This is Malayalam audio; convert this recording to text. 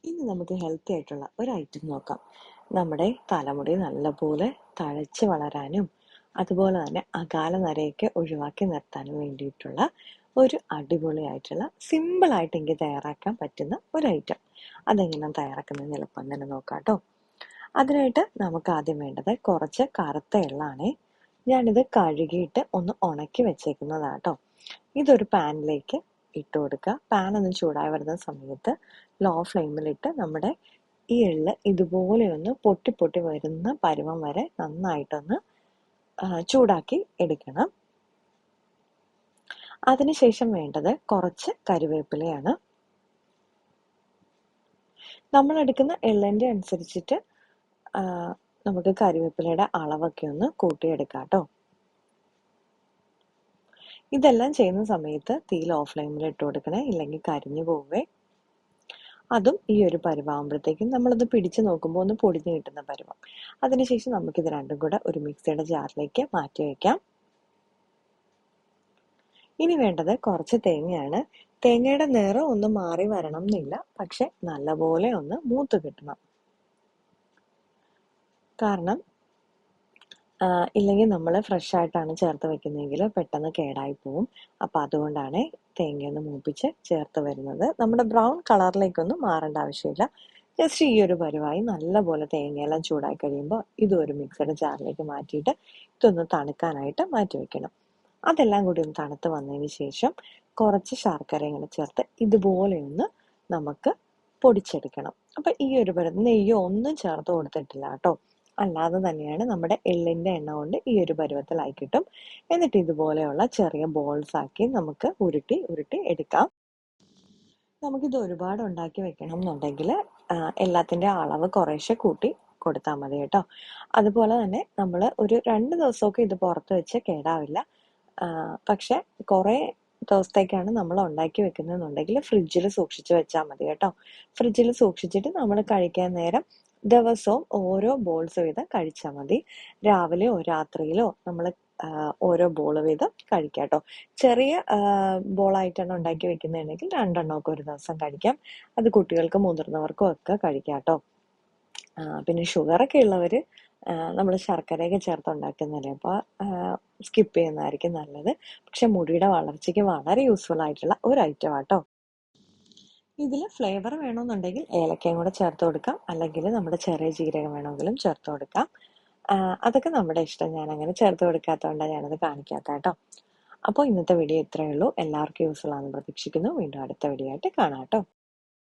ഇനി നമുക്ക് ഹെൽത്തി ആയിട്ടുള്ള ഒരു ഐറ്റം നോക്കാം. നമ്മുടെ തലമുടി നല്ലപോലെ തഴച്ച് വളരാനും അതുപോലെ തന്നെ അകാല നരയൊക്കെ ഒഴിവാക്കി നിർത്താനും വേണ്ടിയിട്ടുള്ള ഒരു അടിപൊളിയായിട്ടുള്ള സിമ്പിളായിട്ട് എനിക്ക് തയ്യാറാക്കാൻ പറ്റുന്ന ഒരു ഐറ്റം. അതെങ്ങനെ തയ്യാറാക്കുന്നത് എളുപ്പം തന്നെ നോക്കാം കേട്ടോ. അതിനായിട്ട് നമുക്ക് ആദ്യം വേണ്ടത് കുറച്ച് കറുത്ത എള്ളാണേ. ഞാനിത് കഴുകിയിട്ട് ഒന്ന് ഉണക്കി വെച്ചേക്കുന്നതാട്ടോ. ഇതൊരു പാനിലേക്ക് ഇട്ട് കൊടുക്കുക. പാൻ ഒന്ന് ചൂടായി വരുന്ന സമയത്ത് ലോ ഫ്ലെയിമിലിട്ട് നമ്മുടെ ഈ എള്ള് ഇതുപോലെ ഒന്ന് പൊട്ടി പൊട്ടി വരുന്ന പരുവം വരെ നന്നായിട്ടൊന്ന് ചൂടാക്കി എടുക്കണം. അതിനുശേഷം വേണ്ടത് കുറച്ച് കരിവേപ്പിലയാണ്. നമ്മൾ എടുക്കുന്ന എള്ളിൻ്റെ അനുസരിച്ചിട്ട് നമുക്ക് കരിവേപ്പിലയുടെ അളവൊക്കെ ഒന്ന് കൂട്ടിയെടുക്കാം കേട്ടോ. ഇതെല്ലാം ചെയ്യുന്ന സമയത്ത് തീ ലോ ഫ്ലെയിമിൽ ഇട്ട് കൊടുക്കണേ, ഇല്ലെങ്കിൽ കരിഞ്ഞു പോവേ. അതും ഈ ഒരു പരുവാകുമ്പോഴത്തേക്കും നമ്മളത് പിടിച്ചു നോക്കുമ്പോൾ ഒന്ന് പൊടിഞ്ഞു കിട്ടുന്ന പരുവം. അതിനുശേഷം നമുക്കിത് രണ്ടും കൂടെ ഒരു മിക്സിയുടെ ജാറിലേക്ക് മാറ്റി വയ്ക്കാം. ഇനി വേണ്ടത് കുറച്ച് തേങ്ങയാണ്. തേങ്ങയുടെ നിറം ഒന്ന് മാറി വരണം എന്നില്ല, പക്ഷെ നല്ലപോലെ ഒന്ന് മൂത്ത് കിട്ടണം. കാരണം ഇല്ലെങ്കിൽ നമ്മൾ ഫ്രഷ് ആയിട്ടാണ് ചേർത്ത് വെക്കുന്നതെങ്കിൽ പെട്ടെന്ന് കേടായി പോവും. അപ്പം അതുകൊണ്ടാണ് തേങ്ങയൊന്ന് മൂപ്പിച്ച് ചേർത്ത് വരുന്നത്. നമ്മുടെ ബ്രൗൺ കളറിലേക്കൊന്നും മാറേണ്ട ആവശ്യമില്ല. ജസ്റ്റ് ഈ ഒരു പരുവായി നല്ലപോലെ തേങ്ങയെല്ലാം ചൂടായി കഴിയുമ്പോൾ ഇതൊരു മിക്സിയുടെ ജാറിലേക്ക് മാറ്റിയിട്ട് ഇതൊന്ന് തണുക്കാനായിട്ട് മാറ്റി വെക്കണം. അതെല്ലാം കൂടി ഒന്ന് തണുത്ത് വന്നതിന് ശേഷം കുറച്ച് ശർക്കര ഇങ്ങനെ ചേർത്ത് ഇതുപോലെ ഒന്ന് നമുക്ക് പൊടിച്ചെടുക്കണം. അപ്പം ഈ ഒരു പരുവം നെയ്യോ ഒന്നും ചേർത്ത് കൊടുത്തിട്ടില്ല കേട്ടോ. അല്ലാതെ തന്നെയാണ് നമ്മുടെ എള്ളിൻ്റെ എണ്ണ കൊണ്ട് ഈ ഒരു പരുവത്തിലായി കിട്ടും. എന്നിട്ട് ഇതുപോലെയുള്ള ചെറിയ ബോൾസ് ആക്കി നമുക്ക് ഉരുട്ടി ഉരുട്ടി എടുക്കാം. നമുക്കിത് ഒരുപാട് ഉണ്ടാക്കി വെക്കണം എന്നുണ്ടെങ്കിൽ എല്ലാത്തിൻ്റെ അളവ് കുറേശ്ശെ കൂട്ടി കൊടുത്താൽ മതി കേട്ടോ. അതുപോലെ തന്നെ നമ്മൾ ഒരു 2 ദിവസമൊക്കെ ഇത് പുറത്ത് വെച്ച് കേടാവില്ല. പക്ഷെ കുറേ ദിവസത്തേക്കാണ് നമ്മൾ ഉണ്ടാക്കി വെക്കുന്നതെന്നുണ്ടെങ്കിൽ ഫ്രിഡ്ജിൽ സൂക്ഷിച്ച് വെച്ചാൽ മതി കേട്ടോ. ഫ്രിഡ്ജിൽ സൂക്ഷിച്ചിട്ട് നമ്മൾ കഴിക്കാൻ നേരം ദിവസവും ഓരോ ബോൾസ് വീതം കഴിച്ചാൽ മതി. രാവിലെയോ രാത്രിയിലോ നമ്മൾ ഓരോ ബോൾ വീതം കഴിക്കാം കേട്ടോ. ചെറിയ ബോളായിട്ടാണ് ഉണ്ടാക്കി വെക്കുന്നതെങ്കിൽ 2 എണ്ണമൊക്കെ ഒരു ദിവസം കഴിക്കാം. അത് കുട്ടികൾക്കും മുതിർന്നവർക്കും ഒക്കെ കഴിക്കാം കേട്ടോ. പിന്നെ ഷുഗറൊക്കെ ഉള്ളവർ നമ്മൾ ശർക്കരയൊക്കെ ചേർത്ത് ഉണ്ടാക്കുന്നതല്ലേ, അപ്പോൾ സ്കിപ്പ് ചെയ്യുന്നതായിരിക്കും നല്ലത്. പക്ഷെ മുടിയുടെ വളർച്ചയ്ക്ക് വളരെ യൂസ്ഫുൾ ആയിട്ടുള്ള ഒരു ഐറ്റം ആട്ടോ. ഇതിൽ ഫ്ലേവർ വേണമെന്നുണ്ടെങ്കിൽ ഏലക്കയും കൂടെ ചേർത്ത് കൊടുക്കാം, അല്ലെങ്കിൽ നമ്മുടെ ചെറിയ ജീരകം വേണമെങ്കിലും ചേർത്ത് കൊടുക്കാം. അതൊക്കെ നമ്മുടെ ഇഷ്ടം. ഞാൻ അങ്ങനെ ചേർത്ത് കൊടുക്കാത്തതുകൊണ്ടാണ് ഞാനത് കാണിക്കാത്ത കേട്ടോ. അപ്പോൾ ഇന്നത്തെ വീഡിയോ ഇത്രയേ ഉള്ളൂ. എല്ലാവർക്കും യൂസ്ഫുൾ ആണെന്ന് പ്രതീക്ഷിക്കുന്നു. വീണ്ടും അടുത്ത വീഡിയോ ആയിട്ട് കാണാം കേട്ടോ.